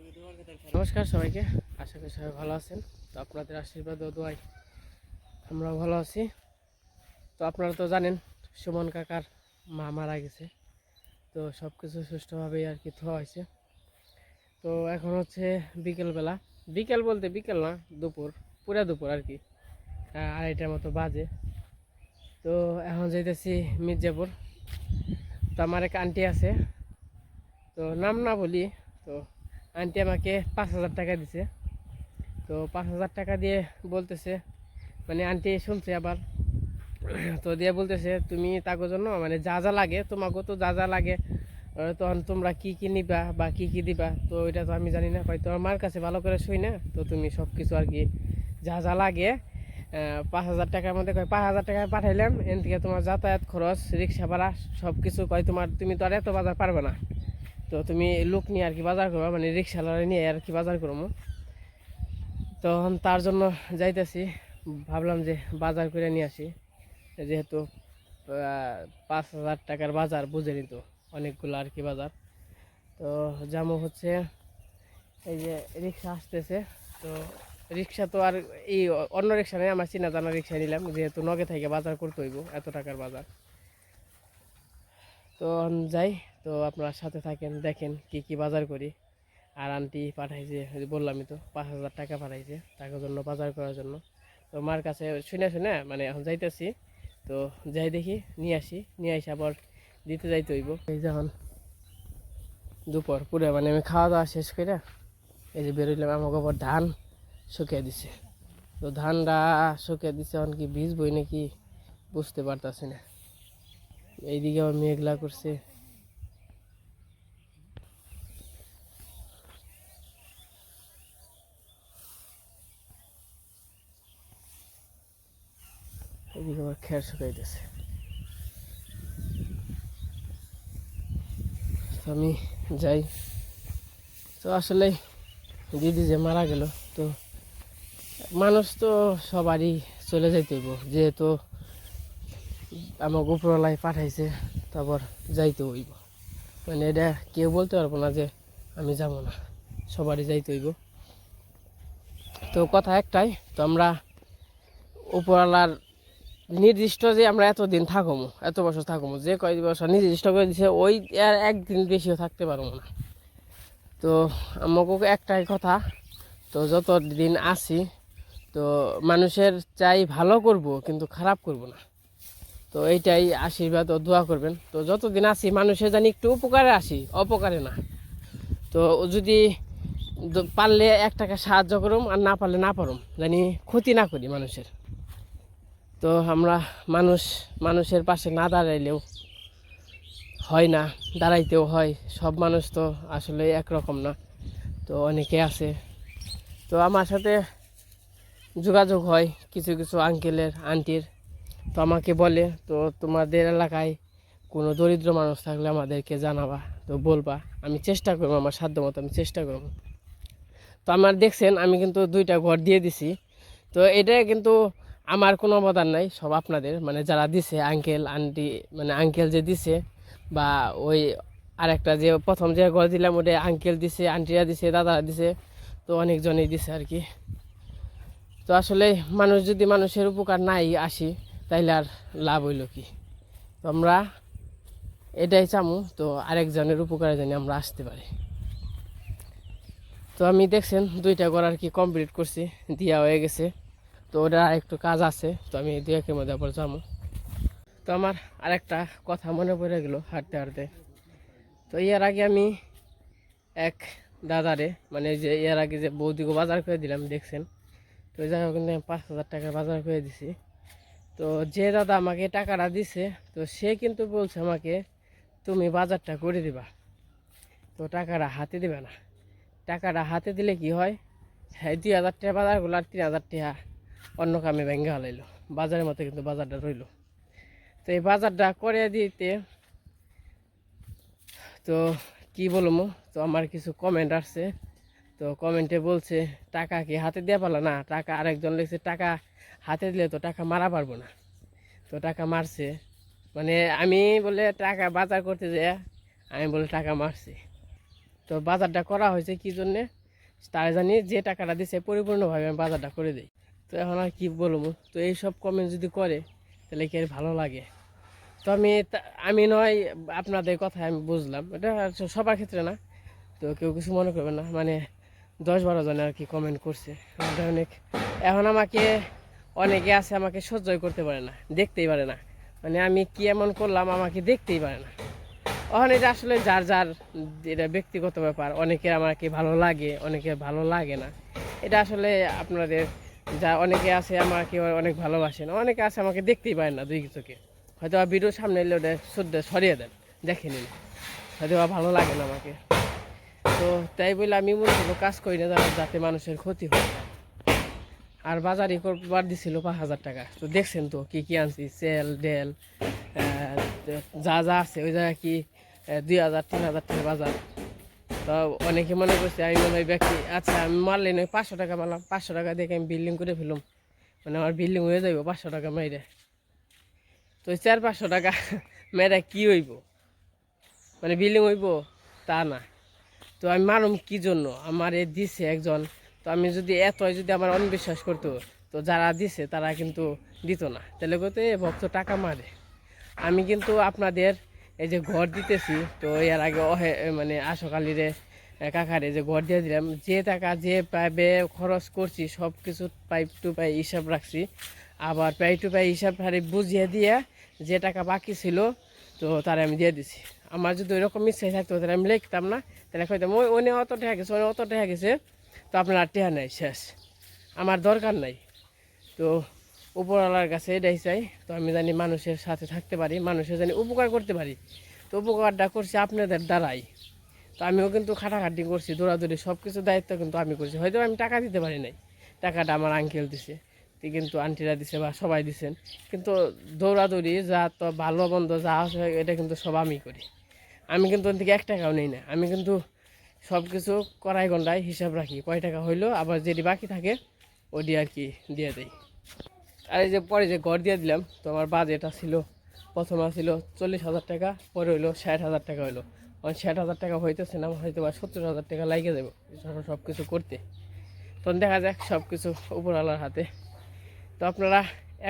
নমস্কার সবাইকে, আশা করি সবাই ভালো আছেন। তো আপনাদের আশীর্বাদ ও দোয়ায় আমরাও ভালো আছি। তো আপনারা তো জানেন সুমন কাকার মা মারা গেছে। তো সব কিছু সুষ্ঠুভাবেই আর কি ধোয়া হয়েছে। তো এখন হচ্ছে বিকেলবেলা, বিকেল বলতে বিকেল না, দুপুর, পুরা দুপুর আর কি, 2:30টার মতো বাজে। তো এখন যাইতেছি মির্জাপুর। তো আমার এক আন্টি আছে, তো নাম না বলি, তো আন্টি আমাকে 5,000 টাকা দিছে। তো 5,000 টাকা দিয়ে বলতেছে, মানে আন্টি শুনছে আবার, তো দিয়ে বলতেছে তুমি তাকে জন্য মানে যা যা লাগে তোমাকে, তো যা যা লাগে তখন তোমরা কি কি নিবা বা কি কি দিবা, তো ওইটা তো আমি জানি না, হয়তো আমার কাছে ভালো করে শুই না। তো তুমি সব কিছু আর কি যা যা লাগে 5,000 টাকার মধ্যে, 5,000 টাকা পাঠাইলাম, এন থেকে তোমার যাতায়াত খরচ, রিক্সা ভাড়া, সব কিছু কয় তোমার, তুমি তো আর এত বাজার পারবে না, তো তুমি লোক নিয়ে আর কি বাজার করবো, মানে রিক্সাওয়ালা নিয়ে আর কি বাজার করবো। তখন তার জন্য যাইতেছি, ভাবলাম যে বাজার করে নিয়ে আসি, যেহেতু 5,000 টাকার বাজার বুঝে নিত, অনেকগুলো আর কি বাজার। তো যেমন হচ্ছে এই যে রিক্সা আসতেছে, তো রিক্সা তো আর এই অন্য রিক্সা নেই, আমার চিনা জানা রিক্সা নিলাম, যেহেতু নগে থেকে বাজার করতে হইব, এত টাকার বাজার। তো যাই, তো আপনার সাথে থাকেন, দেখেন কি কি বাজার করি। আর আন্টি পাঠাইছে, বললামই তো 5,000 টাকা পাঠাইছে তাকে জন্য বাজার করার জন্য। তো মার কাছে শুনে শুনে মানে এখন যাইতেছি, তো যাই দেখি নিয়ে আসি, নিয়ে আসি আবার দিতে যাইতে হইব। এই যখন দুপুর পুরো মানে আমি খাওয়া দাওয়া শেষ করে এই যে বেরোইলাম, আমাকে আবার ধান শুকিয়ে দিছে। তো ধানটা শুকিয়ে দিছে, এখন কি ভিজবই নাকি বুঝতে পারতাছি না। এইদিকে আবার মেঘলা করছে। এদিকে আবার খের শুকাইতেছে। তো আমি যাই। তো আসলে দিদি যে মারা গেল, তো মানুষ তো সবারই চলে যাইতে হইব, যেহেতু আমাকে উপরওয়ালায় পাঠাইছে, তারপর যাইতে হইব, মানে এটা কেউ বলতে পারবো না যে আমি যাব না, সবারই যাইতে হইব। তো কথা একটাই, তো আমরা উপরওয়ালার নির্দিষ্ট যে আমরা এতদিন থাকবো, এত বছর থাকবো, যে কয় বছর নির্দিষ্ট করে দিছে, ওই আর একদিন বেশিও থাকতে পারবো না। তো আমাকে একটাই কথা, তো যত দিন আসি, তো মানুষের চাই ভালো করব, কিন্তু খারাপ করব না। তো এইটাই আশীর্বাদ ও দোয়া করবেন। তো যতদিন আসি মানুষের জানি একটু উপকারে আসি, অপকারে না। তো যদি পারলে 1 টাকা সাহায্য করুম, আর না পারলে না পারুম, জানি ক্ষতি না করি মানুষের। তো আমরা মানুষের পাশে না দাঁড়াইলেও হয় না, দাঁড়াইতেও হয়। সব মানুষ তো আসলে একরকম না, তো অনেকে আছে। তো আমার সাথে যোগাযোগ হয় কিছু কিছু আঙ্কেলের, আন্টির, তো আমাকে বলে, তো তোমাদের এলাকায় কোনো দরিদ্র মানুষ থাকলে আমাদেরকে জানাবা, তো বলবা, আমি চেষ্টা করবো, আমার সাধ্য মতো আমি চেষ্টা করবো। তো আমার দেখছেন আমি কিন্তু 2টা ঘর দিয়ে দিছি। তো এটা কিন্তু আমার কোনো অবদান নাই, সব আপনাদের, মানে যারা দিছে আঙ্কেল আন্টি, মানে আঙ্কেল যে দিছে, বা ওই আরেকটা যে প্রথম যে ঘর দিলাম ওটা আঙ্কেল দিছে, আন্টিরা দিছে, দাদারা দিছে, তো অনেকজনই দিছে আর কি। তো আসলে মানুষ যদি মানুষের উপকার নাই আসি, তাইলে আর লাভ হইল কি? তো আমরা এটাই চামু, তো আরেকজনের উপকারে জানি আমরা আসতে পারি। তো আমি দেখছেন 2টা ঘর আর কি কমপ্লিট করছি, দিয়া হয়ে গেছে। তো ওটা একটু কাজ আছে, তো আমি 2-1-এর মধ্যে আবার যাবো। তো আমার আরেকটা কথা মনে পড়ে গেল হাঁটতে হাঁটতে। তো এর আগে আমি এক দাদারে, মানে যে এর আগে যে বৌদিকে বাজার করে দিলাম দেখছেন, তো যাই হোক কিন্তু আমি 5,000 টাকার বাজার করে দিছি। তো যে দাদা আমাকে টাকাটা দিছে, তো সে কিন্তু বলছে আমাকে তুমি বাজারটা করে দিবা, তো টাকাটা হাতে দিবে না। টাকাটা হাতে দিলে কি হয়, হ্যাঁ 2,000 টাকা বাজারগুলো আর 3,000 টাকা অন্য কামে ভেঙে হালাইলো, বাজারের মতো কিন্তু বাজারটা রইলো। তো এই বাজারটা করে দিতে, তো কি বলবো, তো আমার কিছু কমেন্ট আসছে। তো কমেন্টে বলছে টাকা কি হাতে দিয়ে পারলো না, টাকা আরেকজন লিখছে টাকা হাতে দিলে তো টাকা মারা পারবো না, তো টাকা মারছে। মানে আমি বলে টাকা বাজার করতে যাই, আমি বলে টাকা মারছি। তো তো বাজারটা করা হয়েছে কী জন্যে তারা জানি যে টাকাটা দিছে পরিপূর্ণভাবে আমি বাজারটা করে দিই। তো এখন আর কী বলবো, তো এইসব কমেন্ট যদি করে তাহলে কি আর ভালো লাগে। তো আমি নয় আপনাদের কথা আমি বুঝলাম, এটা সবার ক্ষেত্রে না, তো কেউ কিছু মনে করবে না, মানে 10-12 জনে আর কি কমেন্ট করছে। অনেক এখন আমাকে অনেকে আছে আমাকে সহ্যই করতে পারে না, দেখতেই পারে না, মানে আমি কি এমন করলাম আমাকে দেখতেই পারে না। এখন এটা আসলে যার যার এটা ব্যক্তিগত ব্যাপার, অনেকের আমাকে ভালো লাগে, অনেকের ভালো লাগে না। এটা আসলে আপনাদের যা অনেকে আছে আমাকে অনেক ভালোবাসেন, অনেকে আছে আমাকে দেখতেই পারেন না দুই চোখে, হয়তো ভিডিও সামনে এলে ওটা সরিয়ে দেন, দেখে নিন, হয়তো ভালো লাগে না আমাকে। তো তাই বলে আমি মূলত কাজ করি না যাতে মানুষের ক্ষতি হয়। আর বাজারই করবার দিছিল 5,000 টাকা। তো দেখছেন তো কি কি আনছি, সেল ডেল যা যা আছে ওই জায়গায় কি 2,000-3,000 টাকা বাজার। তো অনেকে মনে করছে আমি মনে হয় ব্যক্তি, আচ্ছা আমি মারলে নয় 500 টাকা মারলাম, 500 টাকা দেখে আমি বিল্ডিং করে ফেলুম, মানে আমার বিল্ডিং হয়ে যাইব 500 টাকা মেরে। তো 400-500 টাকা মেয়েরা কি হইব, মানে বিল্ডিং হইব তা না। তো আমি মারুম কি জন্য, আমার এ দিছে একজন, তো আমি যদি এতই যদি আমার অনবিশ্বাস করতো তো যারা দিছে তারা কিন্তু দিত না, তাহলে কত ভক্ত টাকা মারে। আমি কিন্তু আপনাদের এই যে ঘর দিতেছি, তো এর আগে মানে আশকালিরে কাকারে যে ঘর দিয়ে দিলাম, যে টাকা যে পাইবে খরচ করছি সব কিছু পাইপ টু পাই হিসাব রাখছি, আবার পাই টু পাই হিসাব হারে বুঝিয়ে দিয়ে যে টাকা বাকি ছিল তো তারা আমি দিয়ে দিছি। আমার যদি ওইরকম ইচ্ছাই থাকতো তাহলে আমি লিখতাম না, তাহলে কইতাম ওই উনি অত টাকা গেছে, উনি অত টাকা গেছে, তো আপনার আর টেহা নাই, শেষ, আমার দরকার নাই। তো উপরওয়ালার কাছে এটাই চাই, তো আমি জানি মানুষের সাথে থাকতে পারি, মানুষের জানি উপকার করতে পারি, তো উপকারটা করছি আপনাদের দ্বারাই। তো আমিও কিন্তু খাটাখাটি করছি, দৌড়াদৌড়ি সব কিছু দায়িত্ব কিন্তু আমি করছি, হয়তো আমি টাকা দিতে পারি নাই, টাকাটা আমার আঙ্কেল দিছে, কিন্তু আন্টিরা দিছে বা সবাই দিছেন, কিন্তু দৌড়াদৌড়ি যা তো ভালো মন্দ যা আছে এটা কিন্তু সব আমি করি। আমি কিন্তু ওর থেকে 1 টাকাও নেই না, আমি কিন্তু সব কিছু কড়াই গন্ডায় হিসাব রাখি, কয় টাকা হইলো, আবার যেটি বাকি থাকে ওটি আর কি দিয়ে দেয়। আর এই যে পরে যে ঘর দিয়ে দিলাম, তো আমার বাজেট ছিল প্রথমে ছিল 40,000 টাকা, পরে হইলো 60,000 টাকা হইলো, 60,000 টাকা হইতেছে না, হয়তো বা 70,000 টাকা লাগে যাবে সব কিছু করতে। তখন দেখা যাক সব কিছু উপরওয়ালার হাতে। তো আপনারা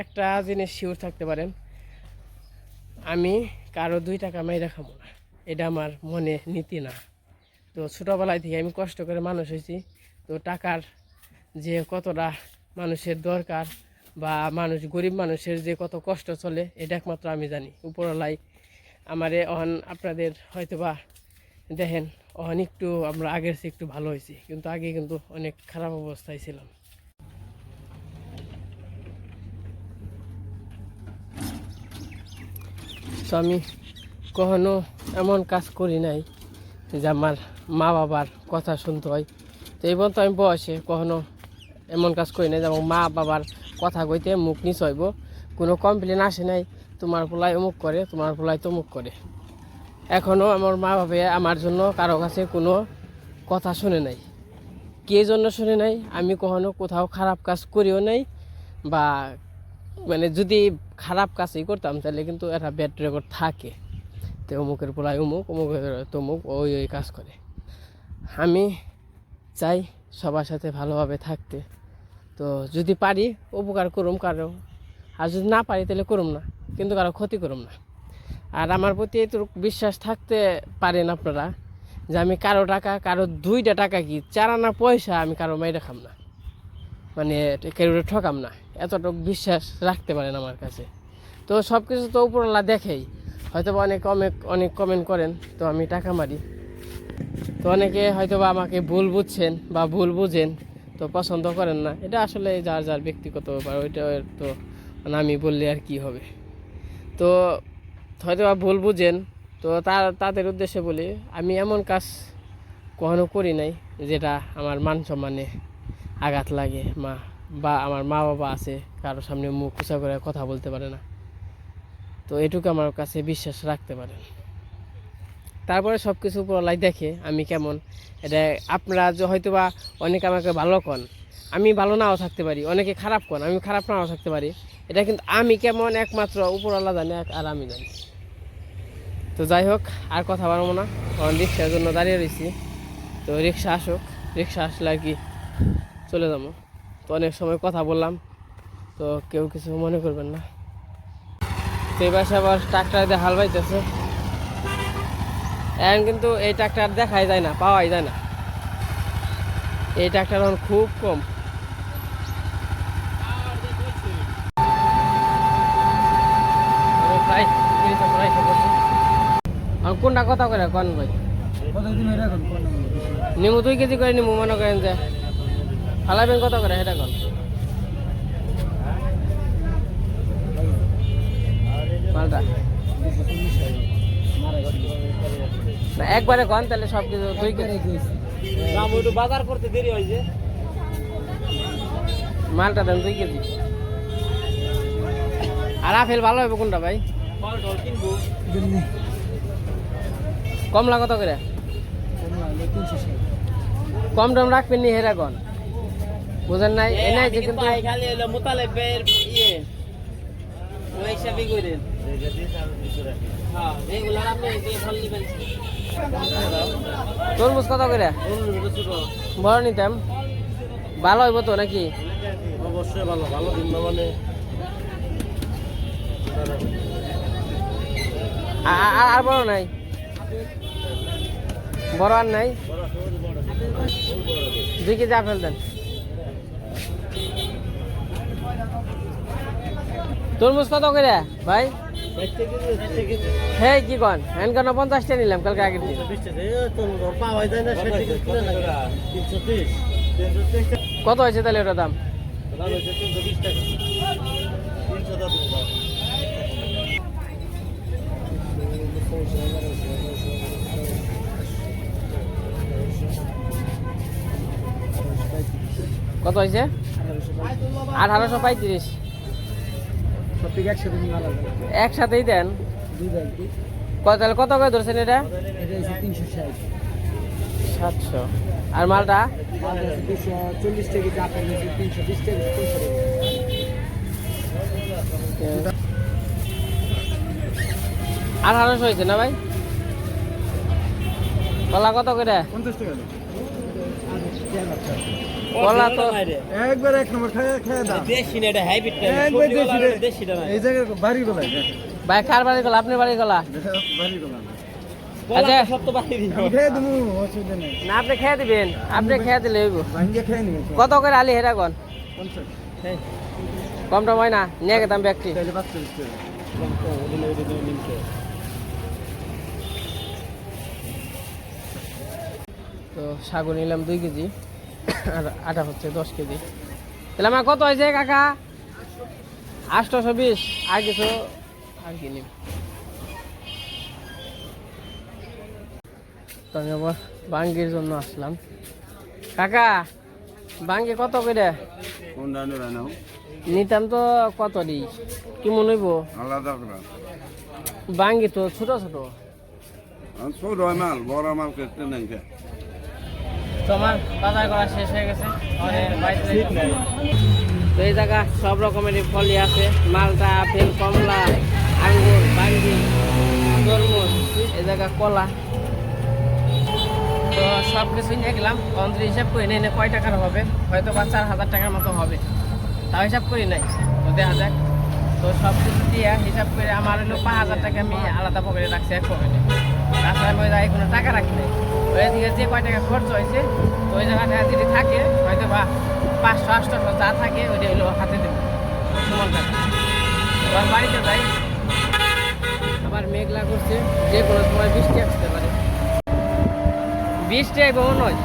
একটা জিনিস শিওর থাকতে পারেন, আমি কারো 2 টাকা মাইরা খাবো না, এটা আমার মনে নীতি না। তো ছোটোবেলায় থেকে আমি কষ্ট করে মানুষ হয়েছি, তো টাকার যে কতটা মানুষের দরকার বা মানুষ গরিব মানুষের যে কত কষ্ট চলে এটা একমাত্র আমি জানি। উপরওয়ালাই আমারে অহন আপনাদের হয়তো বা দেখেন অহন একটু আমরা আগের চেয়ে একটু ভালো হয়েছি, কিন্তু আগে কিন্তু অনেক খারাপ অবস্থায় ছিলাম। তো আমি কখনো এমন কাজ করি নাই যে আমার মা বাবার কথা শুনতে হয়। তো এই পর্যন্ত আমি বয়সে কখনো এমন কাজ করি নাই যেমন মা বাবার কথা কইতে মুখ নিচ হইব, কোনো কমপ্লেন আসে নাই তোমার পোলায় অমুক করে, তোমার পোলায় তমুক করে। এখনও আমার মা বাবা আমার জন্য কারো কাছে কোনো কথা শুনে নাই। কে জন্য শুনে নাই, আমি কখনো কোথাও খারাপ কাজ করিও নাই, বা মানে যদি খারাপ কাজই করতাম তাহলে কিন্তু একটা ব্যাড রেকর্ড থাকে, তো অমুকের পোলায় অমুক, অমুকের তমুক, ওই ওই কাজ করে। আমি চাই সবার সাথে ভালোভাবে থাকতে, তো যদি পারি উপকার করুম কারো, আর যদি না পারি তাহলে করুম না, কিন্তু কারো ক্ষতি করুম না। আর আমার প্রতি এটুকু বিশ্বাস থাকতে পারেন আপনারা যে আমি কারো টাকা, কারো 2টা টাকা কি 4 আনা পয়সা আমি কারো মাইরে খাম না, মানে কেউ ঠকাম না, এতটুকু বিশ্বাস রাখতে পারেন আমার কাছে। তো সব কিছু তো উপরওয়ালা দেখেই, হয়তো বা অনেক কমেন্ট করেন তো আমি টাকা মারি, তো অনেকে হয়তো বা আমাকে ভুল বুঝছেন বা ভুল বুঝেন, তো পছন্দ করেন না, এটা আসলে যার যার ব্যক্তিগত ব্যাপার, ওইটা তো আমি বললে আর কি হবে। তো হয়তো বা ভুল বুঝেন, তো তাদের উদ্দেশ্যে বলি আমি এমন কাজ কখনো করি নাই যেটা আমার মান সম্মানে আঘাত লাগে। বা আমার মা বাবা আছে, কারো সামনে মুখ উঁচা করে কথা বলতে পারে না, তো এটুকু আমার কাছে বিশ্বাস রাখতে পারেন। তারপরে সব কিছু উপরওয়ালাই দেখে আমি কেমন, এটা আপনারা হয়তো বা অনেকে আমাকে ভালো কন, আমি ভালো নাও থাকতে পারি, অনেকে খারাপ কন, আমি খারাপ নাও থাকতে পারি, এটা কিন্তু আমি কেমন একমাত্র উপরওয়ালা জানে আর আমি জানি। তো যাই হোক, আর কথা বাড়বো না, কারণ রিক্সার জন্য দাঁড়িয়ে রয়েছি, তো রিক্সা আসুক, রিক্সা আসলে আর কি চলে যাবো। তো অনেক সময় কথা বললাম, তো কেউ কিছু মনে করবেন না। তো এই পাশে আবার ট্রাক্টর দিয়ে হাল বাইতেছে। এখন কিন্তু এই ট্রাক্টর দেখাই যায় না, পাওয়াই যায় না। এই ট্রাক্টর এখন খুব কম। প্রায় কোনটা কত করে কন ভাই? নিমু 2 কেজি করে নিমু, মনে করেন যে ফালাবেন কত করে সেটা কন। মালটা না একবারে কন, তাহলে সব কিছু 2 কেজি বাজার করতে দেরি হয়েছে। মালটা দেন 2 কেজি। আর আপেল ভালো হবে কোনটা ভাই? কিনবো কমলা কত করে? কম দাম রাখবেন নি হেরা কন, বুঝেন নাই? এ নাই যে কিন্তু খালি হলো মোতালেবের ইয়ে ওই হিসাবে করেন। হ্যাঁ এগুলো আপনি দিয়ে ফল নেবেন। তরমুজ কত করে? বড় নিতাম, ভালো হইব তো নাকি? অবশ্যই ভালো, ভালো দিন না মানে আর বড় নাই? বড় আর নাই? 2 কেজি আপেল দেন। তরমুজ কত করে ভাই? হ্যাঁ কি কন, হ্যান কেন 50টা নিলাম কালকে আগের দিন। কত হয়েছে তাহলে ওটার দাম? কত হয়েছে? 1835। একসাথেই দেন। তাহলে কত করে ধরছেন এটা? 700। আর মালটা 1800 হয়েছে না ভাই? কলা কত করে? 50 টাকা। কলা তো একবার এক নম্বর খেয়ে দাও। দেশি না, এটা হাইব্রিড না, একবার দেশি রে। দেশিটা না। এই জায়গায় বাড়ি গলায় ভাই কার বাড়ি কলা? আপনি বাড়ি কলা? বাড়ি গলা আচ্ছা সব তো বাইরে দিই। খেয়ে দেবো, অসুবিধা নেই। না আপনি খেয়ে দিবেন, আপনি খেয়ে দিলে হইব। ভাঙ্গে খেয়ে নিবে। কত করে আলি হেরা কন? 50 কম টম হয় না? নিয়ে গেতাম ব্যক্তি। তাহলে 45 টাকা। তো সাগর নিলাম 2 কেজি, আর আটা হচ্ছে 10 কেজি। তাহলে আমার কত হয়েছে কাকা? 820। আর কিছু আর কি নিব? তো আমি আবার বাঙ্গির জন্য আসলাম। কাকা বাঙ্গি কত করে? কোনটা নেবে নাও? নিতাম তো কত দি কি মনে হইব? আলাদা করে। বাঙ্গি তো ছোট ছোট। ছোট মাল, বড় মাল করতে নেই। তো আমার বাজার করা শেষ হয়ে গেছে। তো এই জায়গা সব রকমেরই ফলই আছে, মালটা, আপেল, কমলা, আঙ্গুর, বাঙ্গি, তরমুজ, এই জায়গা কলা। তো সব কিছুই নিয়ে গেলাম। অন্তর হিসাব করে নিয়ে কয় টাকার হবে, হয়তো বা 4000 টাকার মতো হবে, তাও হিসাব করি নাই। তো দেখা যাক। তো সব কিছু দিয়ে হিসাব করে আমার হলো 5000 টাকা আমি আলাদা পকেটে রাখছি, এক পকেটে। তাছাড়া আমি ওই জায়গায় কোনো টাকা রাখি নাই। ওই দিকে যে কয় টাকা খরচ হয়েছে, তো ওই জায়গাটা যদি থাকে হয়তো বা 500 800 যা থাকে ওইটা হলো হাতে দেবো সমান টাকা। এবার বাড়িতে যাই, আবার মেঘলা করছে, যে কোনো সময় বৃষ্টি আসতে পারে। বৃষ্টি আইব মনে হয়।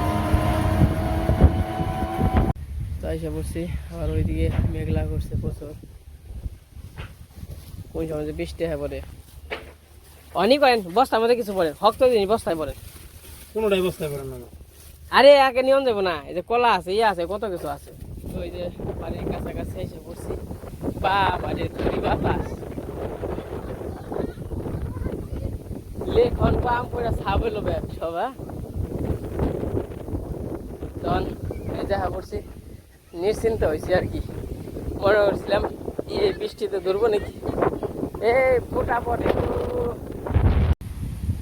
তো এসে পড়ছি, আবার ওইদিকে মেঘলা করছে প্রচুর। কোন সময় যে বৃষ্টি হয় পরে অনেক করেন বস্তার মধ্যে কিছু পড়েন, হক তো জিনিস বস্তায় পড়েন, কোনোটাই বস্তায় পারেন না। আরে একে নিয়ম দেবো না। এই যে কলা আছে, ইয়ে আছে, কত কিছু আছে। তো ওই যে বাড়ির কাছাকাছি এসে পড়ছি। বা বাড়ির তৈরি বাতাস লেখন পাম করে ছাবে লো ব্যাগ সব। তখন এই দেখা পড়ছি, নিশ্চিন্ত হয়েছি আর কি। মনে করছিলাম এই বৃষ্টিতে ধরবো নাকি, এই ফোটা পড়ে।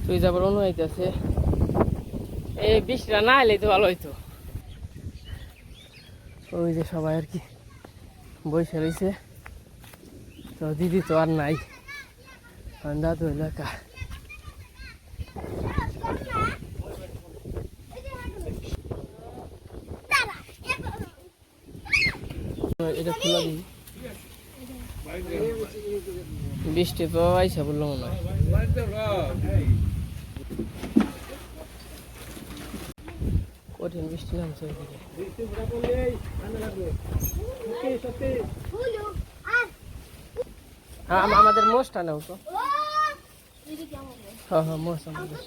তুই যাবার অনুযায়ী আছে এই বৃষ্টিটা না এলেই তো ভালো হইতো। ওই যে সবাই আর কি বসে রয়েছে, তো দিদি তো আর নাই, দাদু হইলো একা। এটা খোলা দিই, বৃষ্টি তো আইসা বললো মনে হয়। কঠিন বৃষ্টি নামছে ওইদিকে। আমাদের মোষটা নেও তো। হ্যাঁ হ্যাঁ, মোষ আমাদের।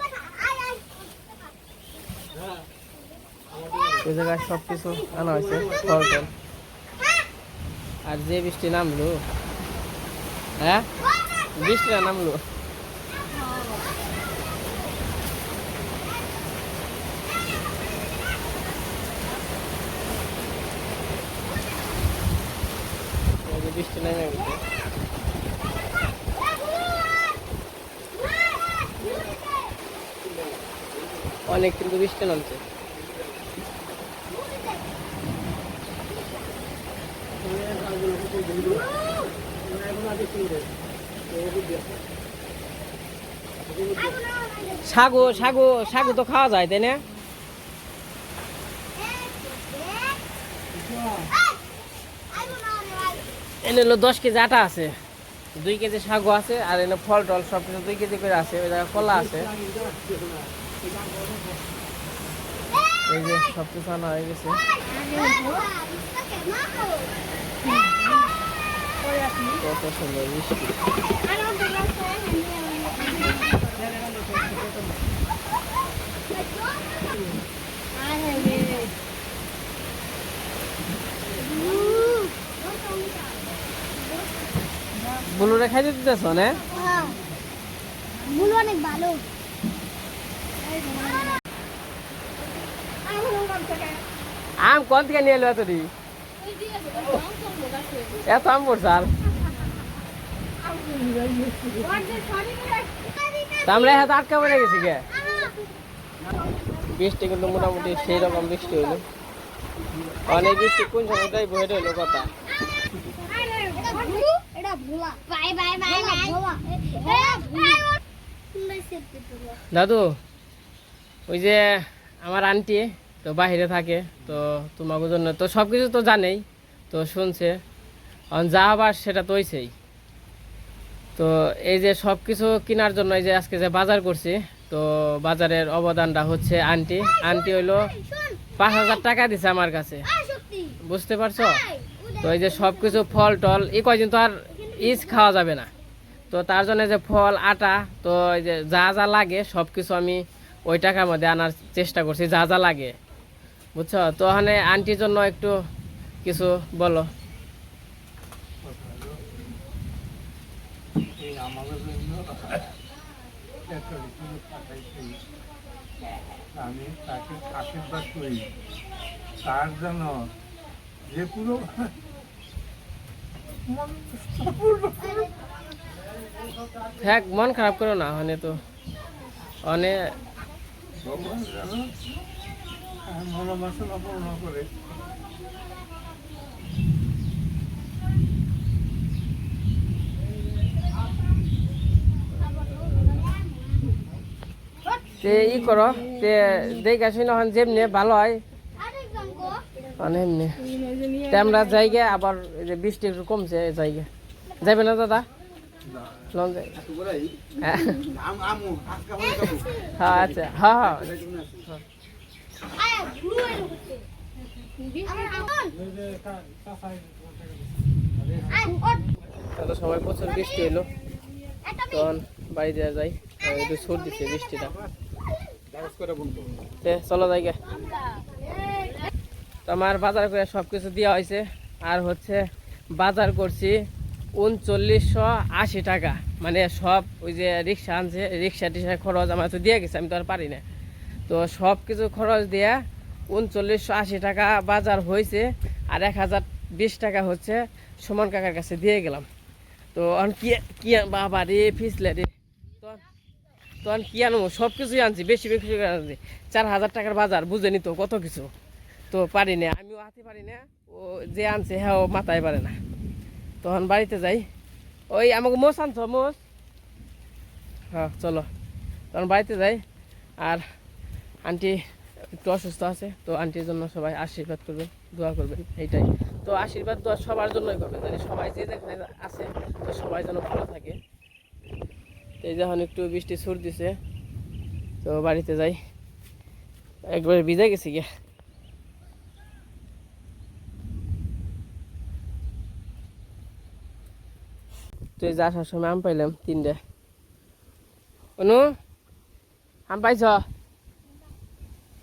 ওই জায়গায় সব কিছু আনা হয়েছে, ফল টল। আর যে বৃষ্টি নামলো, হ্যাঁ বৃষ্টিটা নামলো। বৃষ্টি নেমে গেছে, অনেক কিন্তু বৃষ্টি নামছে। সাগু সাগু সাগু তো খাওয়া যায়, তাই না? এনে হলো 10 কেজি আটা আছে, 2 কেজি সাগু আছে, আর এনে ফল টল সব কিছু 2 কেজি করে আছে। ওই জায়গায় কলা আছে, এই যে সব কিছু আনা হয়ে গেছে। কত সুন্দর বৃষ্টি। বুলুরে খাইতে দিতেছ না? বুলু অনেক ভালো। আম কোন থেকে নিয়ে এলো এতটি? এত আম পড়ছাল আমরা হাতে আটকা পড়ে গেছি গে। বৃষ্টি কিন্তু মোটামুটি সেই রকম বৃষ্টি হইলো, অনেক বৃষ্টি কোন সময়টাই বয়ে রইলো কথা। দাদু, ওই যে আমার আন্টি তো বাইরে থাকে, তো তোমাকে জন্য তো সব কিছু তো জানেই, তো শুনছে যা আবার সেটা তো হইছেই। তো এই যে সব কিছু কেনার জন্য এই যে আজকে যে বাজার করছি, তো বাজারের অবদানটা হচ্ছে আন্টি হইলো 5,000 টাকা দিছে আমার কাছে, বুঝতে পারছো? তো এই যে সব কিছু ফল টল এই কয়দিন তো আর খাওয়া যাবে না, তো তার জন্য যে ফল আটা, তো এই যে যা যা লাগে সব কিছু আমি ওই টাকার মধ্যে আনার চেষ্টা করছি, যা যা লাগে, বুঝছো? তো ওখানে আন্টির জন্য একটু কিছু বলো। আমি তাকে আশীর্বাদ করি, তার জন্য যে পুরো হ্যাঁ, মন খারাপ করো না, মানে তো অনেক মনোবাসনা পূর্ণ করে। তে ই করো, তে দেখে শুনে যেমনি ভালো হয় মানে এমনি। তে আমরা জায়গা আবার এই যে বৃষ্টি একটু কমছে, জায়গা যাবে না দাদা? হ্যাঁ আচ্ছা, হ্যাঁ হ্যাঁ তাহলে সবাই প্রচুর বৃষ্টি এলো, তখন বাড়ি দেওয়া যায়, একটু ছুট দিচ্ছে বৃষ্টিটা। চলো জায়গা। তো আমার বাজার করে সব কিছু দেওয়া হয়েছে, আর হচ্ছে বাজার করছি 3980 টাকা, মানে সব ওই যে রিক্সা আনছে, রিক্সা টিক্সা খরচ আমার তো দিয়ে গেছে, আমি তো আর পারি না, তো সব কিছু খরচ দেয়া 3980 টাকা বাজার হয়েছে। আর 1020 টাকা হচ্ছে সুমন কাকার কাছে দিয়ে গেলাম। তো কি কি বাবা রে ফিসলে রে, তো তখন কি আনবো, সব কিছুই আনছি, বেশি বেশি করে আনছি। 4,000 টাকার বাজার, বুঝে নিত কত কিছু। তো পারি না, আমিও হাতে পারি না, ও যে আনছে হ্যাঁ ও মাথায় পারে না। তখন বাড়িতে যাই, ওই আমাকে মোষ আনছো, মোষ, হ্যাঁ চলো। তখন বাড়িতে যাই, আর আন্টি একটু অসুস্থ আছে, তো আন্টির জন্য সবাই আশীর্বাদ করবেন, দোয়া করবেন, এইটাই। তো আশীর্বাদ দোয়া সবার জন্যই করবেন, জানি সবাই যে যেখানে আছে তো সবাই যেন ভালো থাকে। তো এই যখন একটু বৃষ্টি সুর দিছে, তো বাড়িতে যাই, একবারে ভিজে গেছি গিয়া। তো এই যে আসার সময় আম পাইলাম 3টে। অনু, আম পাইছ?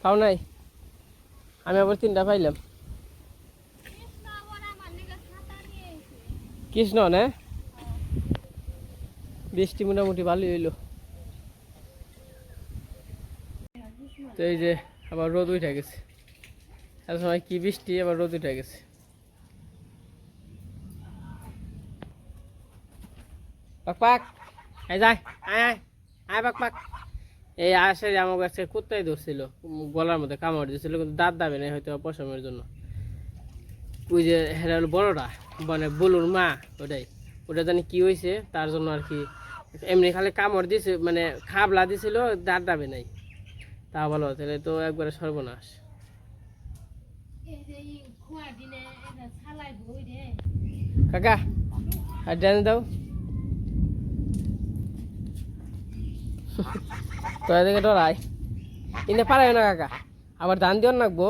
পাও নাই? আমি আবার 3টা পাইলাম। কৃষ্ণ না, বৃষ্টি মোটামুটি ভালোই হইলো। তো এই যে আবার রোদ উঠে গেছে, এত সময় কি বৃষ্টি, আবার রোদ উঠে গেছে। পাক পাক, এই যায়, আয় আয় আয়, পাক পাক। এই আসে আমার কাছে কুত্তাই ধরছিল, গলার মধ্যে কামড় দিয়েছিল, কিন্তু দাঁত দাবে না, হয়তো পশমের জন্য। ওই যে হেরা হলো বড়টা, মানে বলুর মা, ওটা জানি কি হয়েছে, তার জন্য আর কি এমনি খালি কামড় দিয়েছে, মানে খাবলা দিছিল, দাঁত দাবে নাই। তা ভালো, তাহলে তো একবারে সর্বনাশ। কাকা আর জানি দাও তো, এদিকে ডরাই ইনে পারাবে না কাকা, আবার ধান দিও নাকবো,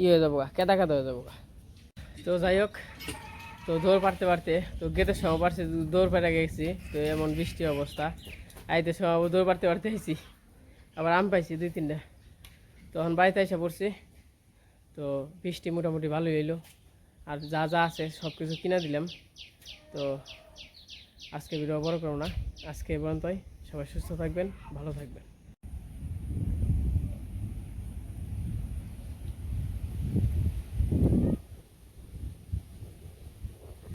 ই হয়ে যাবো, কেদা কেদা হয়ে যাবো। তো যাই হোক, তো দৌড় পারতে পারতে, তো গেটের সময় পারছি, দৌড় পেরে গেছি, তো এমন বৃষ্টি অবস্থা, আইতে সময় দৌড় পারতে পারতে হয়েছি, আবার আম পাইছি 2-3টা। তখন বাড়িতে এসে পড়ছি, তো বৃষ্টি মোটামুটি ভালোই হইলো, আর যা যা আছে সব কিছু কিনে দিলাম। তো আজকে ভিডিও বড় করো না, আজকে এই পর্যন্তই। সবাই সুস্থ থাকবেন, ভালো থাকবেন।